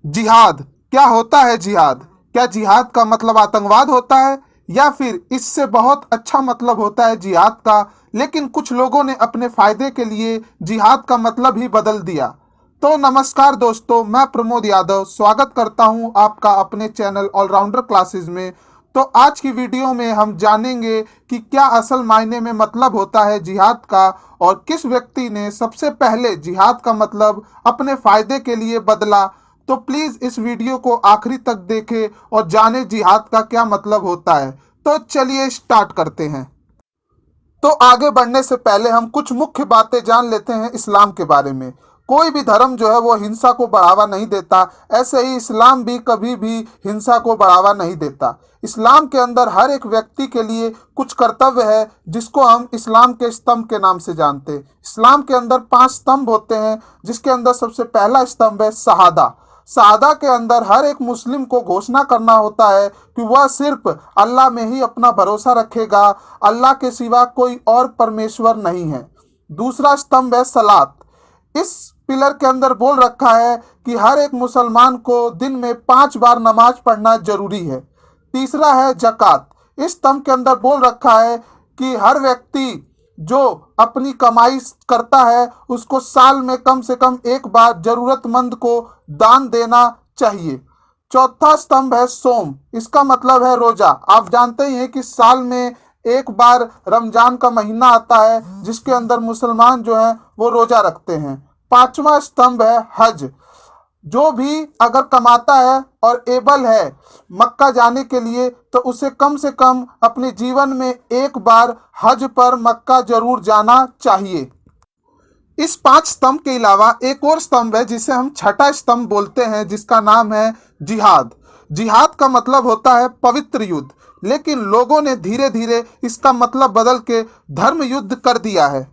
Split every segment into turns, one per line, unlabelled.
जिहाद क्या होता है? जिहाद क्या जिहाद का मतलब आतंकवाद होता है या फिर इससे बहुत अच्छा मतलब होता है जिहाद का, लेकिन कुछ लोगों ने अपने फायदे के लिए जिहाद का मतलब ही बदल दिया। तो नमस्कार दोस्तों, मैं प्रमोद यादव स्वागत करता हूं आपका अपने चैनल ऑलराउंडर क्लासेस में। तो आज की वीडियो में हम जानेंगे कि क्या असल मायने में मतलब होता है जिहाद का और किस व्यक्ति ने सबसे पहले जिहाद का मतलब अपने फायदे के लिए बदला। तो प्लीज इस वीडियो को आखिरी तक देखें और जाने जिहाद का क्या मतलब होता है। तो चलिए स्टार्ट करते हैं। तो आगे बढ़ने से पहले हम कुछ मुख्य बातें जान लेते हैं इस्लाम के बारे में। कोई भी धर्म जो है वो हिंसा को बढ़ावा नहीं देता, ऐसे ही इस्लाम भी कभी भी हिंसा को बढ़ावा नहीं देता। इस्लाम के अंदर हर एक व्यक्ति के लिए कुछ कर्तव्य है जिसको हम इस्लाम के स्तंभ के नाम से जानते हैं। इस्लाम के अंदर 5 स्तंभ होते हैं, जिसके अंदर सबसे पहला स्तंभ है शहादा। शहादा के अंदर हर एक मुस्लिम को घोषणा करना होता है कि वह सिर्फ अल्लाह में ही अपना भरोसा रखेगा, अल्लाह के सिवा कोई और परमेश्वर नहीं है। दूसरा स्तंभ है सलात। इस पिलर के अंदर बोल रखा है कि हर एक मुसलमान को दिन में 5 बार नमाज पढ़ना जरूरी है। तीसरा है जक़ात। इस स्तंभ के अंदर बोल रखा है कि हर व्यक्ति जो अपनी कमाई करता है उसको साल में कम से कम एक बार जरूरतमंद को दान देना चाहिए। चौथा स्तंभ है सोम। इसका मतलब है रोजा। आप जानते ही हैं कि साल में एक बार रमजान का महीना आता है जिसके अंदर मुसलमान जो है वो रोजा रखते हैं। पांचवा स्तंभ है हज। जो भी अगर कमाता है और एबल है मक्का जाने के लिए तो उसे कम से कम अपने जीवन में एक बार हज पर मक्का जरूर जाना चाहिए। इस 5 स्तंभ के अलावा एक और स्तंभ है जिसे हम छठा स्तंभ बोलते हैं, जिसका नाम है जिहाद। जिहाद का मतलब होता है पवित्र युद्ध, लेकिन लोगों ने धीरे धीरे इसका मतलब बदल के धर्म युद्ध कर दिया है।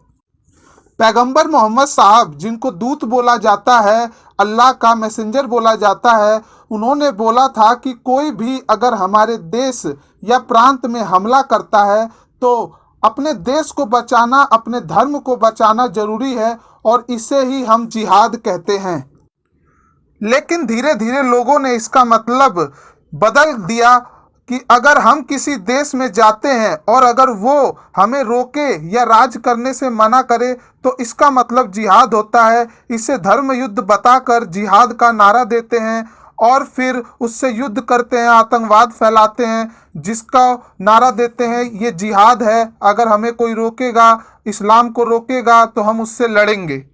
पैगंबर मोहम्मद साहब, जिनको दूत बोला जाता है, अल्लाह का मैसेंजर बोला जाता है, उन्होंने बोला था कि कोई भी अगर हमारे देश या प्रांत में हमला करता है तो अपने देश को बचाना, अपने धर्म को बचाना जरूरी है और इसे ही हम जिहाद कहते हैं। लेकिन धीरे धीरे लोगों ने इसका मतलब बदल दिया कि अगर हम किसी देश में जाते हैं और अगर वो हमें रोके या राज करने से मना करे तो इसका मतलब जिहाद होता है। इसे धर्म युद्ध बताकर जिहाद का नारा देते हैं और फिर उससे युद्ध करते हैं, आतंकवाद फैलाते हैं, जिसका नारा देते हैं ये जिहाद है। अगर हमें कोई रोकेगा, इस्लाम को रोकेगा तो हम उससे लड़ेंगे।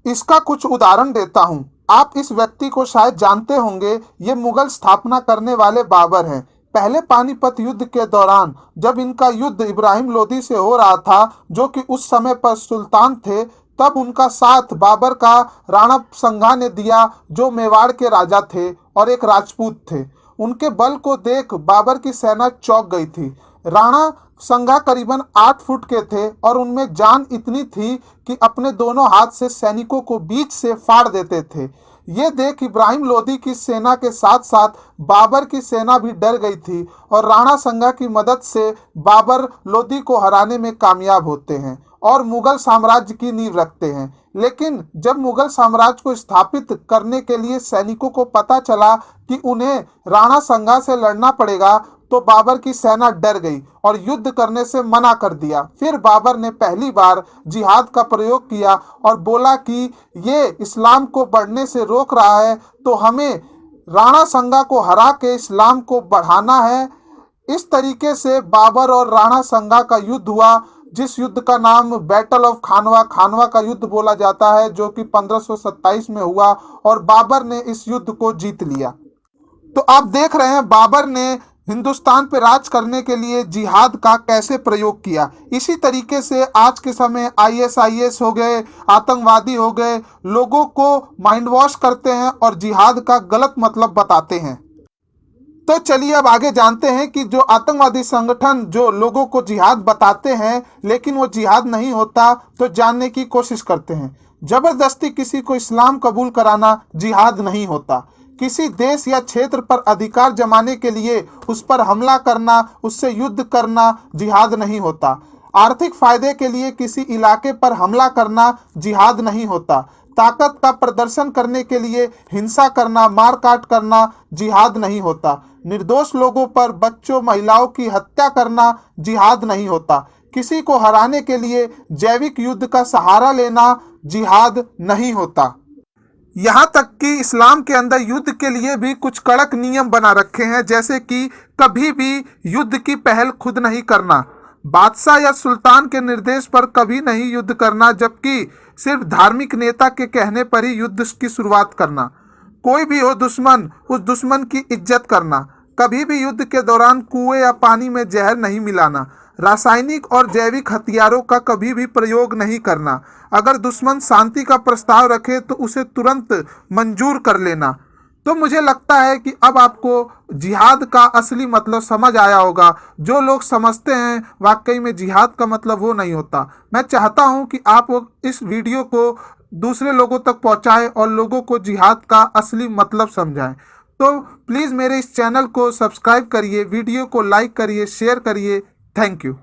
इसका कुछ उदाहरण देता हूं। आप इस व्यक्ति को शायद जानते होंगे, ये मुगल स्थापना करने वाले बाबर हैं। पहले पानीपत युद्ध के दौरान जब इनका युद्ध इब्राहिम लोदी से हो रहा था, जो कि उस समय पर सुल्तान थे, तब उनका साथ बाबर का राणा संगा ने दिया, जो मेवाड़ के राजा थे और एक राजपूत थे। उनके बल को देख बाबर की सेना चौंक गई थी। राणा संगा करीबन 8 फुट के थे और उनमें जान इतनी थी कि अपने दोनों हाथ से सैनिकों को बीच से फाड़ देते थे। ये देख इब्राहिम लोदी की सेना के साथ साथ बाबर की सेना भी डर गई थी और राणा संगा की मदद से बाबर लोदी को हराने में कामयाब होते हैं और मुगल साम्राज्य की नींव रखते हैं। लेकिन जब मुगल साम्राज्य को स्थापित करने के लिए सैनिकों को पता चला कि उन्हें राणा संगा से लड़ना पड़ेगा तो बाबर की सेना डर गई और युद्ध करने से मना कर दिया। फिर बाबर ने पहली बार जिहाद का प्रयोग किया और बोला कि ये इस्लाम को बढ़ने से रोक रहा है, तो हमें राणा संगा को हरा के इस्लाम को बढ़ाना है। इस तरीके से बाबर और राणा संगा का युद्ध हुआ, जिस युद्ध का नाम बैटल ऑफ खानवा खानवा का युद्ध बोला जाता है, जो कि 1527 में हुआ और बाबर ने इस युद्ध को जीत लिया। तो आप देख रहे हैं बाबर ने हिंदुस्तान पे राज करने के लिए जिहाद का कैसे प्रयोग किया। इसी तरीके से आज के समय आईएसआईएस हो गए, आतंकवादी हो गए, लोगों को माइंड वॉश करते हैं और जिहाद का गलत मतलब बताते हैं। तो चलिए अब आगे जानते हैं कि जो आतंकवादी संगठन जो लोगों को जिहाद बताते हैं लेकिन वो जिहाद नहीं होता, तो जानने की कोशिश करते हैं। जबरदस्ती किसी को इस्लाम कबूल कराना जिहाद नहीं होता। किसी देश या क्षेत्र पर अधिकार जमाने के लिए उस पर हमला करना, उससे युद्ध करना जिहाद नहीं होता। आर्थिक फायदे के लिए किसी इलाके पर हमला करना जिहाद नहीं होता। ताकत का प्रदर्शन करने के लिए हिंसा करना, मार काट करना जिहाद नहीं होता। निर्दोष लोगों पर, बच्चों, महिलाओं की हत्या करना जिहाद नहीं होता। किसी को हराने के लिए जैविक युद्ध का सहारा लेना जिहाद नहीं होता। यहाँ तक कि इस्लाम के अंदर युद्ध के लिए भी कुछ कड़क नियम बना रखे हैं, जैसे कि कभी भी युद्ध की पहल खुद नहीं करना, बादशाह या सुल्तान के निर्देश पर कभी नहीं युद्ध करना, जबकि सिर्फ धार्मिक नेता के कहने पर ही युद्ध की शुरुआत करना, कोई भी हो दुश्मन, उस दुश्मन की इज्जत करना, कभी भी युद्ध के दौरान कुएं या पानी में जहर नहीं मिलाना, रासायनिक और जैविक हथियारों का कभी भी प्रयोग नहीं करना, अगर दुश्मन शांति का प्रस्ताव रखे तो उसे तुरंत मंजूर कर लेना। तो मुझे लगता है कि अब आपको जिहाद का असली मतलब समझ आया होगा। जो लोग समझते हैं वाकई में जिहाद का मतलब वो नहीं होता। मैं चाहता हूं कि आप इस वीडियो को दूसरे लोगों तक पहुंचाएं और लोगों को जिहाद का असली मतलब समझाएं। तो प्लीज़ मेरे इस चैनल को सब्सक्राइब करिए, वीडियो को लाइक करिए, शेयर करिए। Thank you.